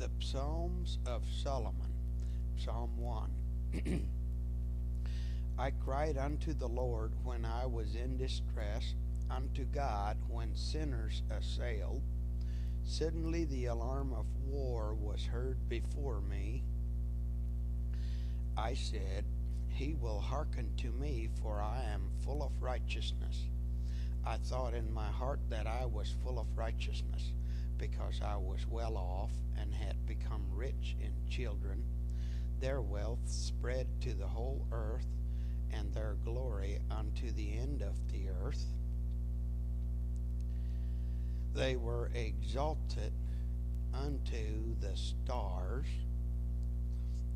The Psalms of Solomon, Psalm 1. I cried unto the Lord when I was in distress, unto God when sinners assailed. Suddenly the alarm of war was heard before me. I said, He will hearken to me, for I am full of righteousness. I thought in my heart that I was full of righteousness, because I was well off and had become rich in children. Their wealth spread to the whole earth, and their glory unto the end of the earth. They were exalted unto the stars.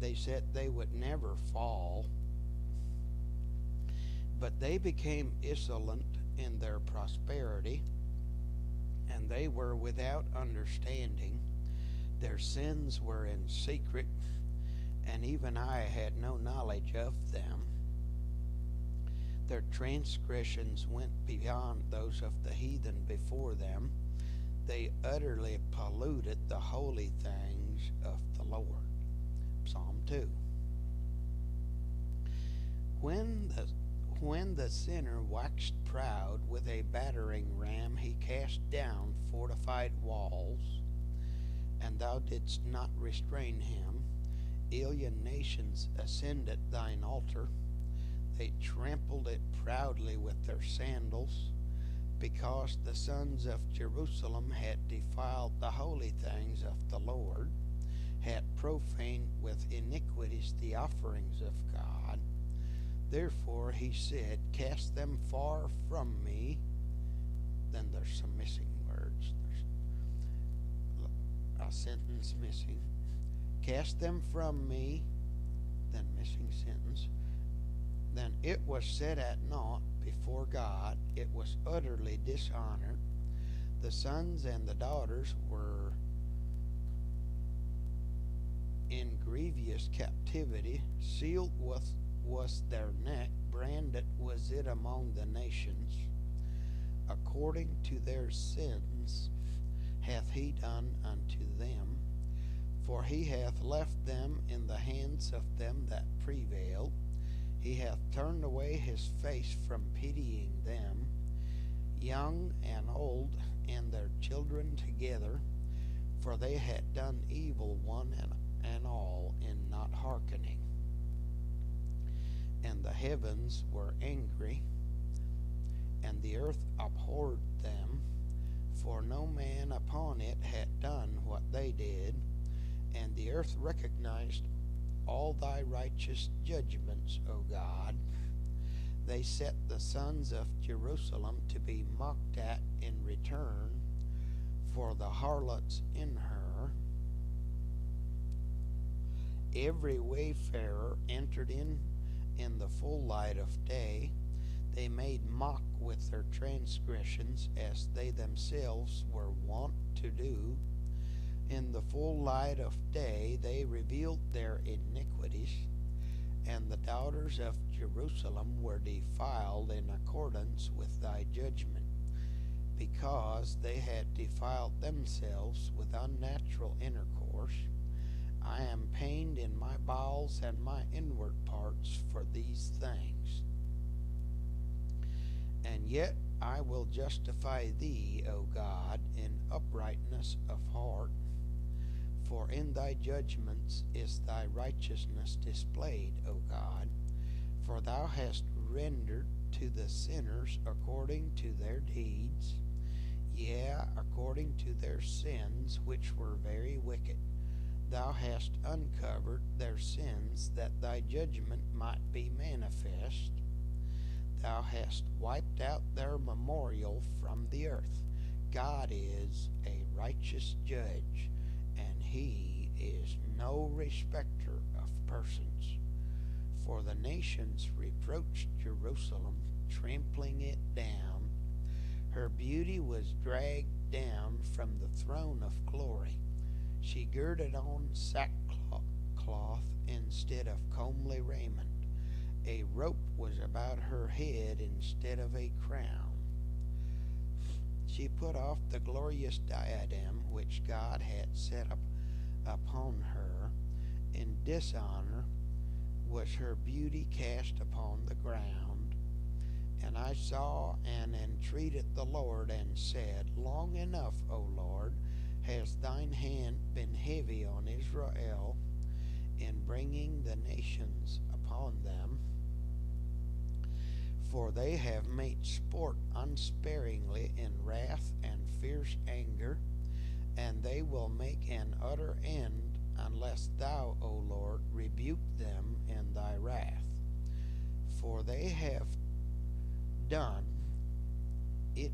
They said they would never fall, but they became insolent in their prosperity, and they were without understanding. Their sins were in secret, and even I had no knowledge of them. Their transgressions went beyond those of the heathen before them. They utterly polluted the holy things of the Lord. Psalm 2. When the sinner waxed proud with a battering ram, he cast down fortified walls, and thou didst not restrain him. Alien nations ascended thine altar. They trampled it proudly with their sandals, because the sons of Jerusalem had defiled the holy things of the Lord, had profaned with iniquities the offerings of God. Therefore he said, Cast them far from me. Then there's some missing words. There's a sentence missing. Cast them from me. Then missing sentence. Then it was set at naught before God. It was utterly dishonored. The sons and the daughters were in grievous captivity. Sealed was their neck, branded was it among the nations. According to their sins hath he done unto them, for he hath left them in the hands of them that prevail. He hath turned away his face from pitying them, young and old, and their children together, for they had done evil one and all in not hearkening. And the heavens were angry, and the earth abhorred them, for no man upon it had done what they did, and the earth recognized all thy righteous judgments, O God. They set the sons of Jerusalem to be mocked at in return for the harlots in her. Every wayfarer entered in the full light of day. They made mock with their transgressions, as they themselves were wont to do. In the full light of day they revealed their iniquities, and the daughters of Jerusalem were defiled in accordance with thy judgment, because they had defiled themselves with unnatural intercourse. I am pained in my bowels and my inward parts for these things. And yet I will justify thee, O God, in uprightness of heart, for in thy judgments is thy righteousness displayed, O God. For thou hast rendered to the sinners according to their deeds, yea, according to their sins, which were very wicked. Thou hast uncovered their sins, that thy judgment might be manifest. Thou hast wiped out their memorial from the earth. God is a righteous judge, and he is no respecter of persons. For the nations reproached Jerusalem, trampling it down. Her beauty was dragged down from the throne of glory. She girded on sackcloth instead of comely raiment. A rope was about her head instead of a crown. She put off the glorious diadem which God had set up upon her. In dishonor was her beauty cast upon the ground. And I saw and entreated the Lord, and said, Long enough, O Lord, has thine hand been heavy on Israel in bringing the nations upon them. For they have made sport unsparingly in wrath and fierce anger, and they will make an utter end, unless thou, O Lord, rebuke them in thy wrath. For they have done it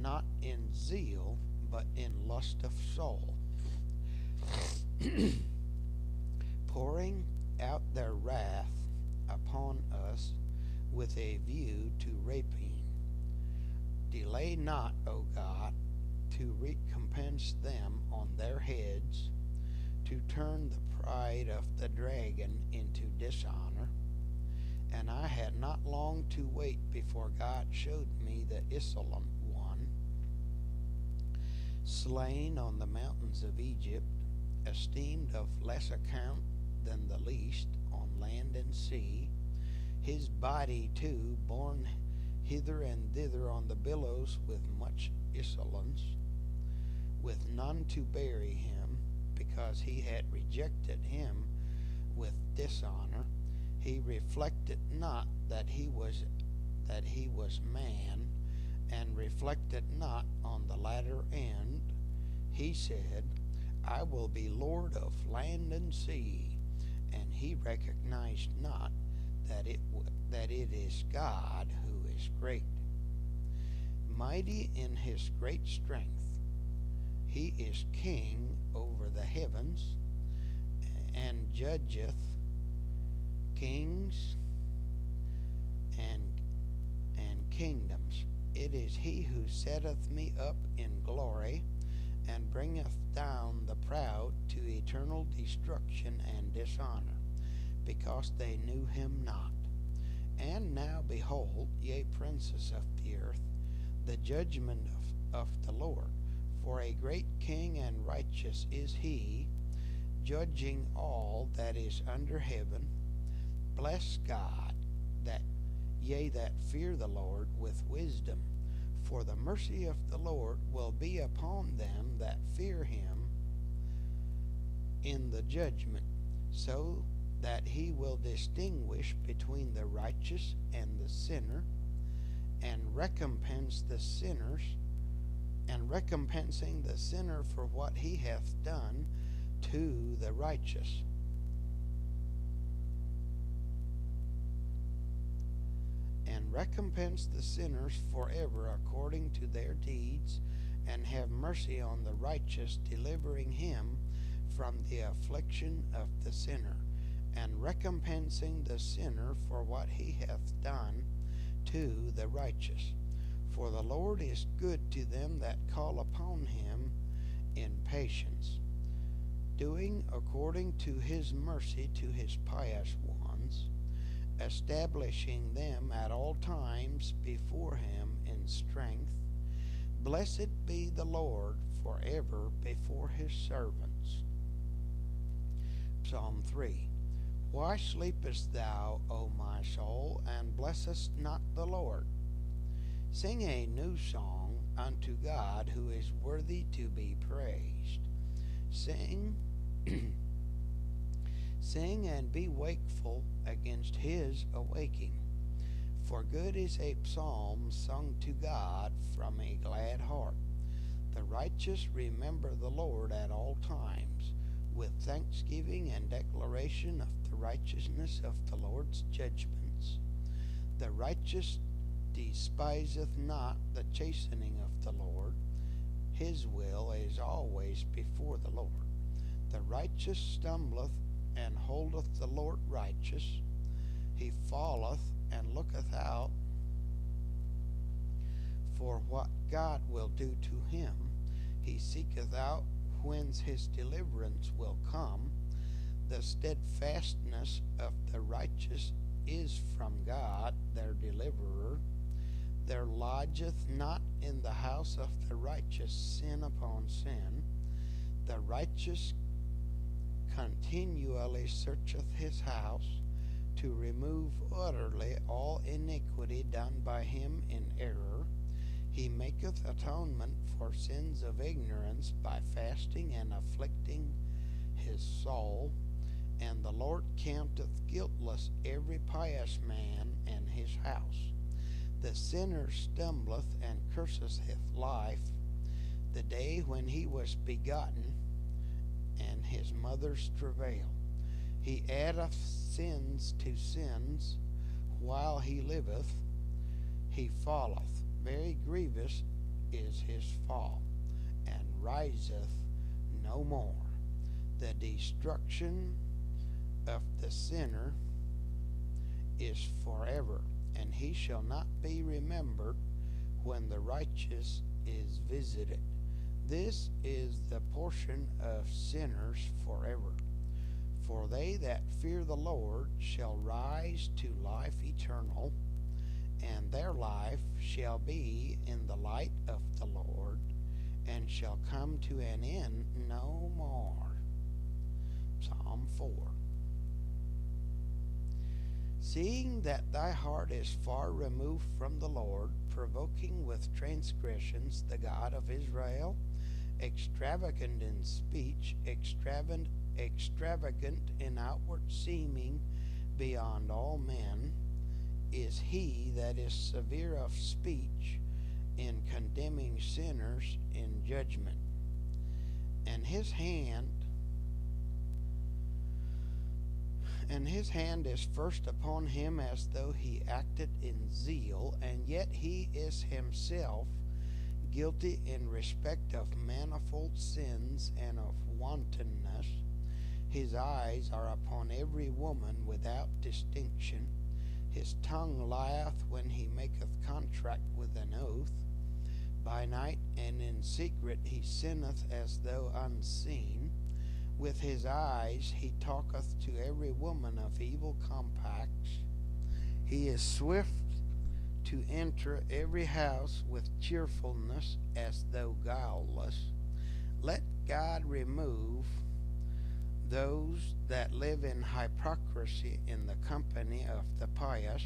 not in zeal, but in lust of soul, pouring out their wrath upon us with a view to rapine. Delay not, O God, to recompense them on their heads, to turn the pride of the dragon into dishonor. And I had not long to wait before God showed me the insolent one, slain on the mountains of Egypt, esteemed of less account than the least on land and sea, his body too borne hither and thither on the billows with much insolence, with none to bury him, because he had rejected him with dishonor. He reflected not that he was man, and reflected not on the latter end. He said, I will be Lord of land and sea, and he recognized not that it is God who is great, mighty in his great strength. He is king over the heavens, and judgeth kings and kingdoms. It is he who setteth me up in glory, and bringeth down the proud to eternal destruction and dishonor, because they knew him not. And now behold, ye princes of the earth, the judgment of the Lord. For a great king and righteous is he, judging all that is under heaven. Bless God, that fear the Lord with wisdom. For the mercy of the Lord will be upon them that fear him in the judgment, so that he will distinguish between the righteous and the sinner, and recompensing the sinner for what he hath done to the righteous. And recompense the sinners forever according to their deeds, and have mercy on the righteous, delivering him from the affliction of the sinner, and recompensing the sinner for what he hath done to the righteous. For the Lord is good to them that call upon him in patience, doing according to his mercy to his pious ones, establishing them at all times before him in strength. Blessed be the Lord forever before his servants. Psalm 3. Why sleepest thou, O my soul, and blessest not the Lord? Sing a new song unto God, who is worthy to be praised. Sing, sing and be wakeful against his awaking. For good is a psalm sung to God from a glad heart. The righteous remember the Lord at all times, with thanksgiving and declaration of the righteousness of the Lord's judgments. The righteous despiseth not the chastening of the Lord. His will is always before the Lord. The righteous stumbleth and holdeth the Lord righteous. He falleth and looketh out for what God will do to him. He seeketh out whence his deliverance will come. The steadfastness of the righteous is from God, their deliverer. There lodgeth not in the house of the righteous sin upon sin. The righteous continually searcheth his house, to remove utterly all iniquity done by him in error. He maketh atonement for sins of ignorance by fasting and afflicting his soul. And the Lord counteth guiltless every pious man and his house. The sinner stumbleth and curseth his life, the day when he was begotten, and his mother's travail. He addeth sins to sins while he liveth. He falleth. Very grievous is his fall, and riseth no more. The destruction of the sinner is forever, and he shall not be remembered when the righteous is visited. This is the portion of sinners forever. For they that fear the Lord shall rise to life eternal, and their life shall be in the light of the Lord, and shall come to an end no more. Psalm 4. Seeing that thy heart is far removed from the Lord, provoking with transgressions the God of Israel, extravagant in speech, extravagant in outward seeming beyond all men, is he that is severe of speech in condemning sinners in judgment. And his hand is first upon him, as though he acted in zeal, and yet he is himself guilty in respect of manifold sins and of wantonness. His eyes are upon every woman without distinction. His tongue lieth when he maketh contract with an oath. By night and in secret he sinneth as though unseen. With his eyes he talketh to every woman of evil compacts. He is swift to enter every house with cheerfulness, as though guileless. Let God remove those that live in hypocrisy in the company of the pious,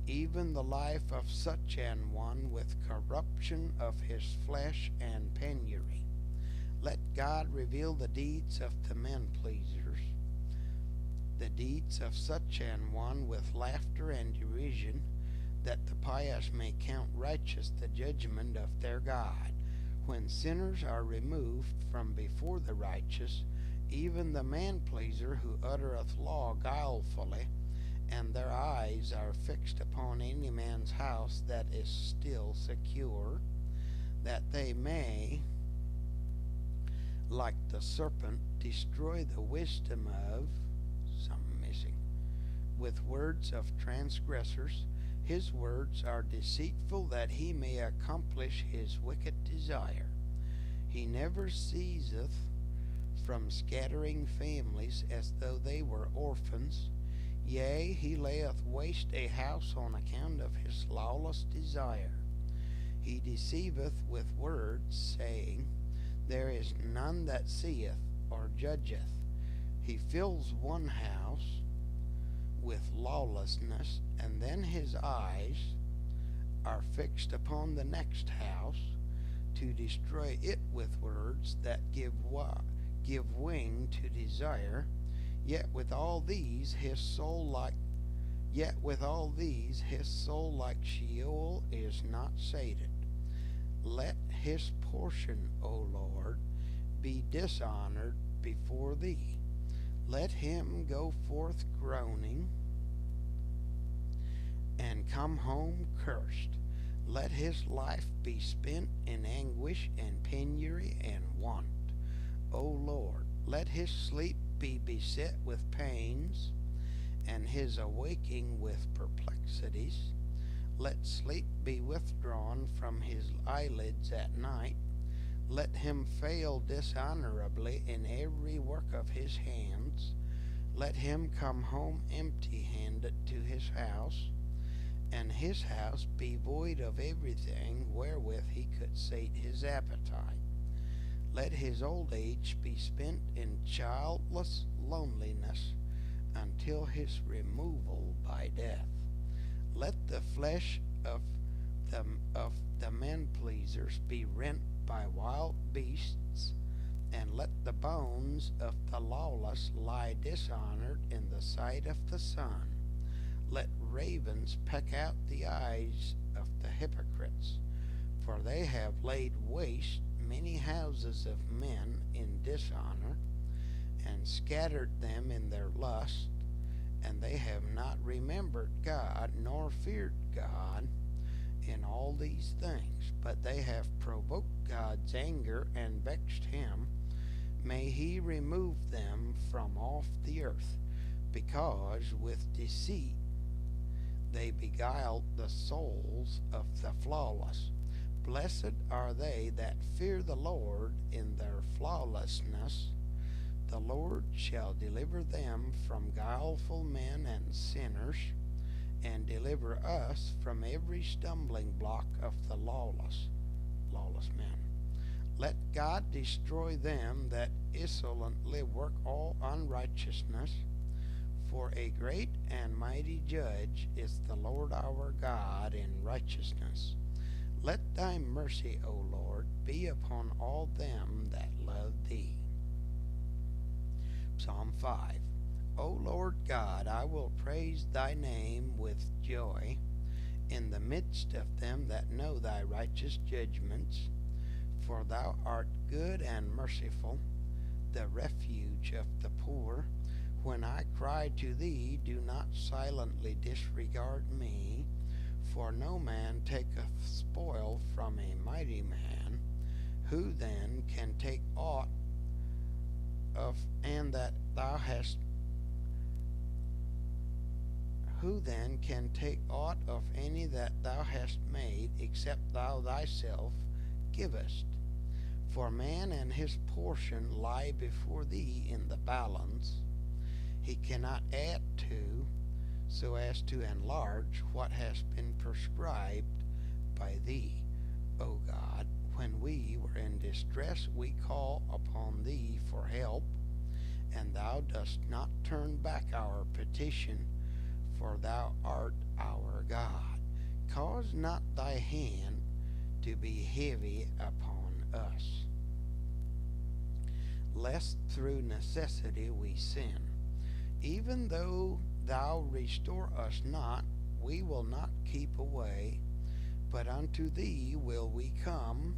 even the life of such an one with corruption of his flesh and penury. Let God reveal the deeds of the men-pleasers, the deeds of such an one with laughter and derision, that the pious may count righteous the judgment of their God. When sinners are removed from before the righteous, even the man-pleaser who uttereth law guilefully, and their eyes are fixed upon any man's house that is still secure, that they may, like the serpent, destroy the wisdom of, with words of transgressors. His words are deceitful, that he may accomplish his wicked desire. He never ceaseth from scattering families, as though they were orphans. Yea, he layeth waste a house on account of his lawless desire. He deceiveth with words, saying, There is none that seeth or judgeth. He fills one house with lawlessness, and then his eyes are fixed upon the next house, to destroy it with words that give wing to desire. Yet with all these his soul like Sheol is not sated. Let his portion, O Lord, be dishonored before thee. Let him go forth groaning, and come home cursed. Let his life be spent in anguish and penury and want. O Lord, let his sleep be beset with pains, and his awaking with perplexities. Let sleep be withdrawn from his eyelids at night. Let him fail dishonorably in every work of his hands. Let him come home empty-handed to his house, and his house be void of everything wherewith he could sate his appetite. Let his old age be spent in childless loneliness until his removal by death. Let the flesh the, of the men pleasers be rent by wild beasts, and let the bones of the lawless lie dishonored in the sight of the sun. Let ravens peck out the eyes of the hypocrites, for they have laid waste many houses of men in dishonor, and scattered them in their lust, and they have not remembered God, nor feared God in all these things, but they have provoked God's anger and vexed him. May he remove them from off the earth, because with deceit they beguiled the souls of the flawless. Blessed are they that fear the Lord in their flawlessness. The Lord shall deliver them from guileful men and sinners, and deliver us from every stumbling block of the lawless men. Let God destroy them that insolently work all unrighteousness, for a great and mighty judge is the Lord our God in righteousness. Let thy mercy, O Lord, be upon all them that love thee. Psalm 5. O Lord God, I will praise thy name with joy in the midst of them that know thy righteous judgments. For thou art good and merciful, the refuge of the poor. When I cry to thee, do not silently disregard me. For no man taketh spoil from a mighty man. Who then can take aught of and that thou hast Who then can take aught of any that thou hast made, except thou thyself givest? For man and his portion lie before thee in the balance. He cannot add to, so as to enlarge what has been prescribed by thee. O God, when we were in distress, we call upon thee for help, and thou dost not turn back our petition, for thou art our God. Cause not thy hand to be heavy upon us, lest through necessity we sin. Even though thou restore us not, we will not keep away, but unto thee will we come.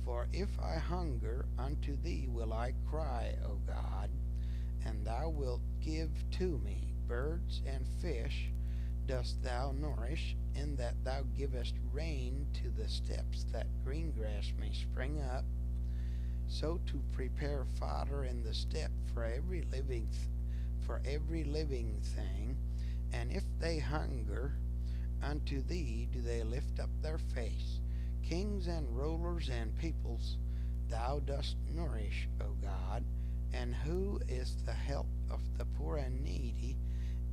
For if I hunger, unto thee will I cry, O God, and thou wilt give to me. Birds and fish dost thou nourish, in that thou givest rain to the steps, that green grass may spring up, so to prepare fodder in the steppe for every living thing. And if they hunger, unto thee do they lift up their face. Kings and rulers and peoples thou dost nourish, O God. And who is the help of the poor and needy,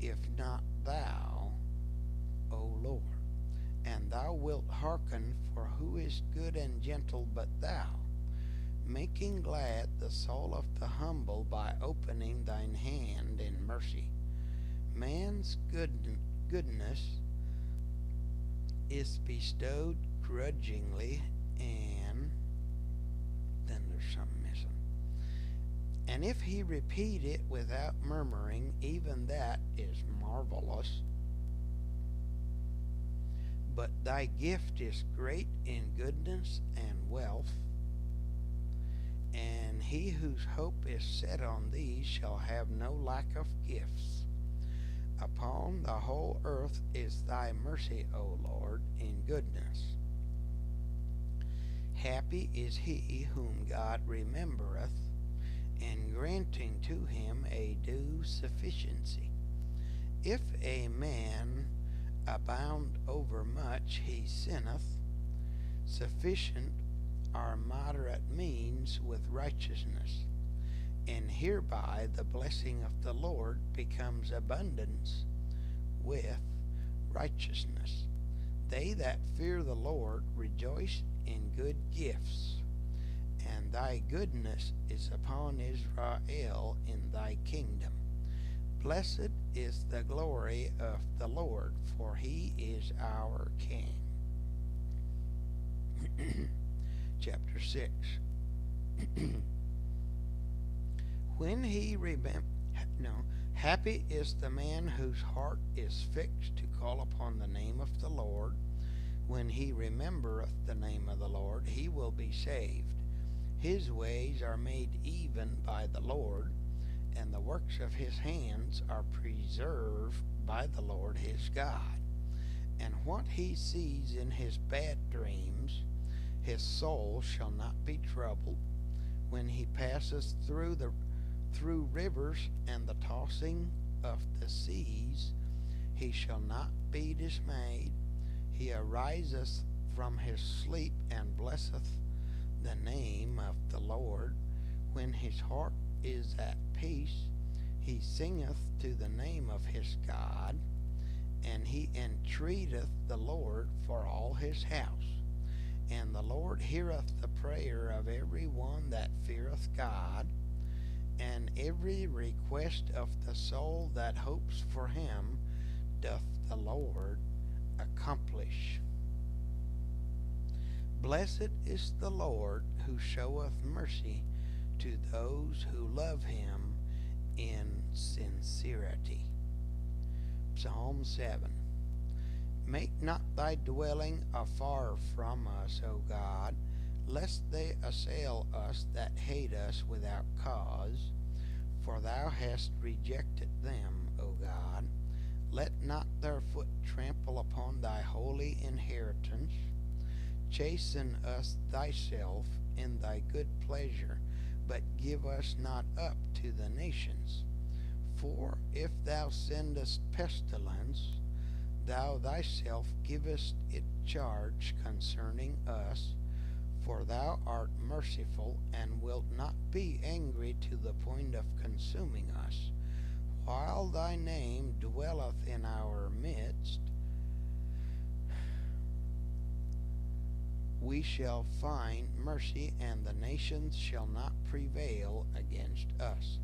if not thou, O Lord? And thou wilt hearken, for who is good and gentle but thou, making glad the soul of the humble by opening thine hand in mercy. Man's goodness is bestowed grudgingly, and then there's something missing. And if he repeat it without murmuring, even that is marvelous. But thy gift is great in goodness and wealth, and he whose hope is set on thee shall have no lack of gifts. Upon the whole earth is thy mercy, O Lord, in goodness. Happy is he whom God remembereth, in granting to him a due sufficiency. If a man abound overmuch, he sinneth. Sufficient are moderate means with righteousness, and hereby the blessing of the Lord becomes abundance with righteousness. They that fear the Lord rejoice in good gifts, and thy goodness is upon Israel in thy kingdom. Blessed is the glory of the Lord, for he is our King. Chapter 6. When he happy is the man whose heart is fixed to call upon the name of the Lord. When he remembereth the name of the Lord, he will be saved. His ways are made even by the Lord, and the works of his hands are preserved by the Lord his God. And what he sees in his bad dreams, his soul shall not be troubled. When he passes through rivers and the tossing of the seas, he shall not be dismayed. He ariseth from his sleep and blesseth the name of the Lord. When his heart is at peace, he singeth to the name of his God, and he entreateth the Lord for all his house. And the Lord heareth the prayer of every one that feareth God, and every request of the soul that hopes for him doth the Lord accomplish. Blessed is the Lord who showeth mercy to those who love him in sincerity. Psalm 7. Make not thy dwelling afar from us, O God, lest they assail us that hate us without cause. For thou hast rejected them, O God. Let not their foot trample upon thy holy inheritance. Chasten us thyself in thy good pleasure, but give us not up to the nations. For if thou sendest pestilence, thou thyself givest it charge concerning us. For thou art merciful, and wilt not be angry to the point of consuming us. While thy name dwelleth in our midst, we shall find mercy, and the nations shall not prevail against us.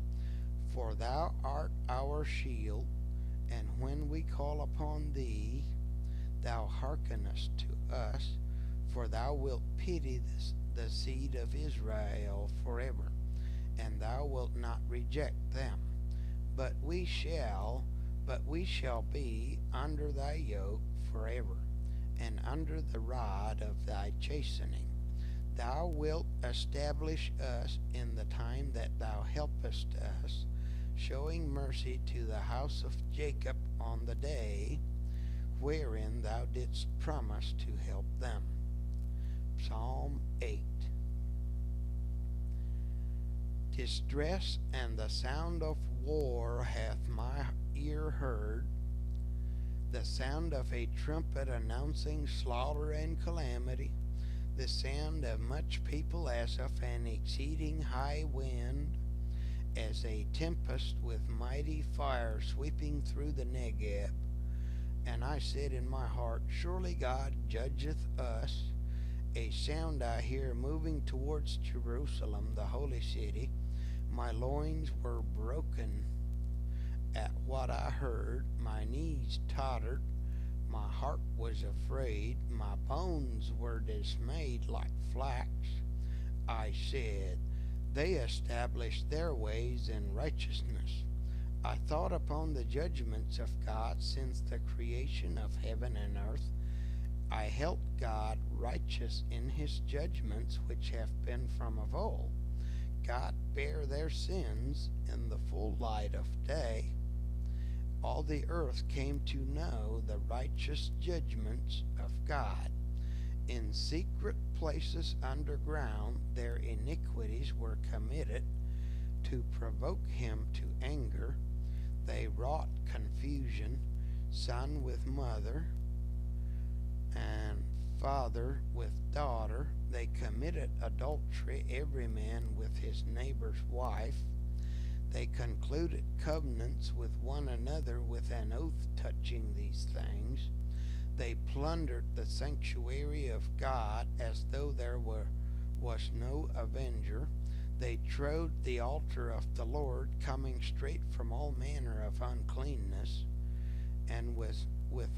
For thou art our shield, and when we call upon thee, thou hearkenest to us. For thou wilt pity the seed of Israel forever, and thou wilt not reject them. But we shall be under thy yoke forever, and under the rod of thy chastening. Thou wilt establish us in the time that thou helpest us, showing mercy to the house of Jacob on the day wherein thou didst promise to help them. Psalm 8. Distress and the sound of war hath my ear heard, the sound of a trumpet announcing slaughter and calamity, the sound of much people as of an exceeding high wind, as a tempest with mighty fire sweeping through the Negeb. And I said in my heart, surely God judgeth us. A sound I hear moving towards Jerusalem, the holy city. My loins were broken at what I heard. My knees tottered. My heart was afraid. My bones were dismayed like flax. I said, they established their ways in righteousness. I thought upon the judgments of God since the creation of heaven and earth. I held God righteous in his judgments which have been from of old. God bare their sins in the full light of day. All the earth came to know the righteous judgments of God. In secret places underground their iniquities were committed to provoke him to anger. They wrought confusion, son with mother, and father with daughter. They committed adultery, every man with his neighbor's wife. They concluded covenants with one another with an oath touching these things. They plundered the sanctuary of God as though there were was no avenger. They trode the altar of the Lord, coming straight from all manner of uncleanness, and with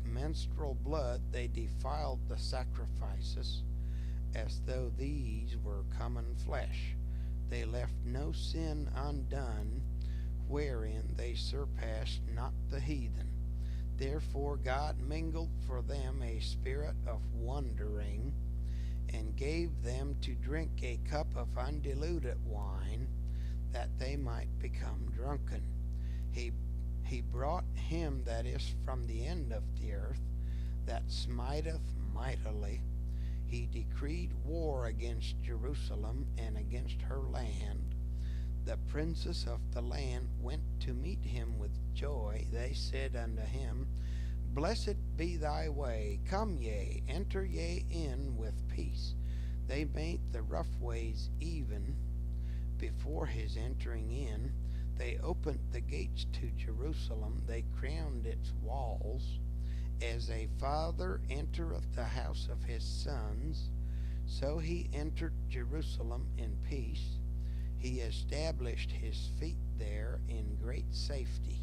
menstrual blood they defiled the sacrifices, as though these were common flesh. They left no sin undone, wherein they surpassed not the heathen. Therefore God mingled for them a spirit of wandering, and gave them to drink a cup of undiluted wine, that they might become drunken. He brought him that is from the end of the earth, that smiteth mightily. He decreed war against Jerusalem and against her land. The princes of the land went to meet him with joy. They said unto him, Blessed be thy way. Come ye, enter ye in with peace. They made the rough ways even before his entering in. They opened the gates to Jerusalem. They crowned its walls. As a father entereth the house of his sons, so he entered Jerusalem in peace. He established his feet there in great safety.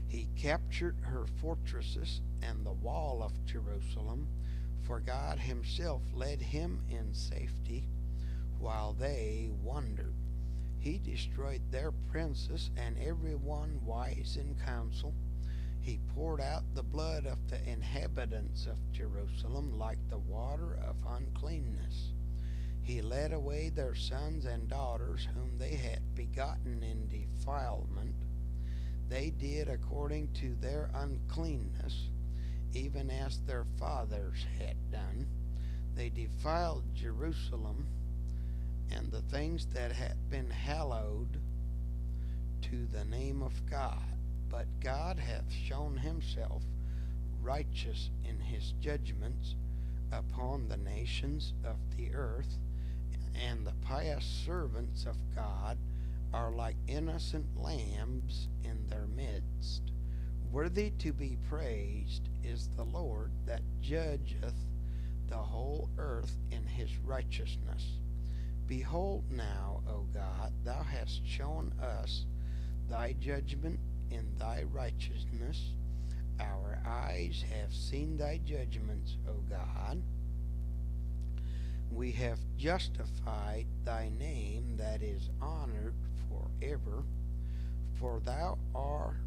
He captured her fortresses and the wall of Jerusalem, for God himself led him in safety while they wandered. He destroyed their princes and every one wise in counsel. He poured out the blood of the inhabitants of Jerusalem like the water of uncleanness. He led away their sons and daughters whom they had begotten in defilement. They did according to their uncleanness, even as their fathers had done. They defiled Jerusalem and the things that had been hallowed to the name of God. But God hath shown himself righteous in his judgments upon the nations of the earth, and the pious servants of God are like innocent lambs in their midst. Worthy to be praised is the Lord that judgeth the whole earth in his righteousness. Behold now, O God, thou hast shown us thy judgment in thy righteousness. Our eyes have seen thy judgments, O God. We have justified thy name that is honored forever. For thou art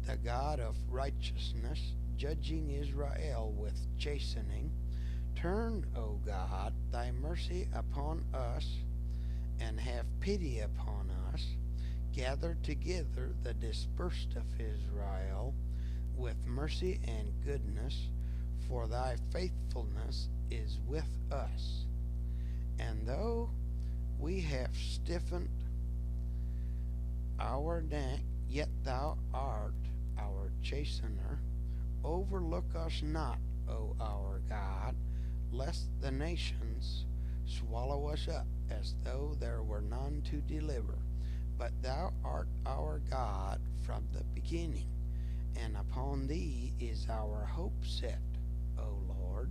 the God of righteousness, judging Israel with chastening. Turn, O God, thy mercy upon us, and have pity upon us. Gather together the dispersed of Israel with mercy and goodness, for thy faithfulness is with us. And though we have stiffened our neck, yet thou art our chastener. Overlook us not, O our God, lest the nations swallow us up, as though there were none to deliver. But thou art our God from the beginning, and upon thee is our hope set, O Lord.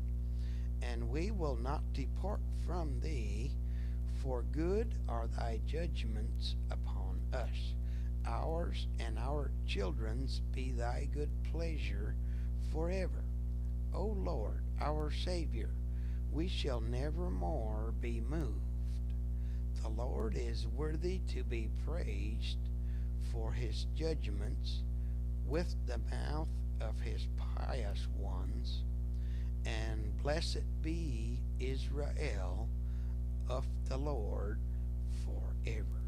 And we will not depart from thee, for good are thy judgments upon us. Ours and our children's be thy good pleasure forever. O Lord, our Savior, we shall never more be moved. The Lord is worthy to be praised for his judgments with the mouth of his pious ones. And blessed be Israel of the Lord forever.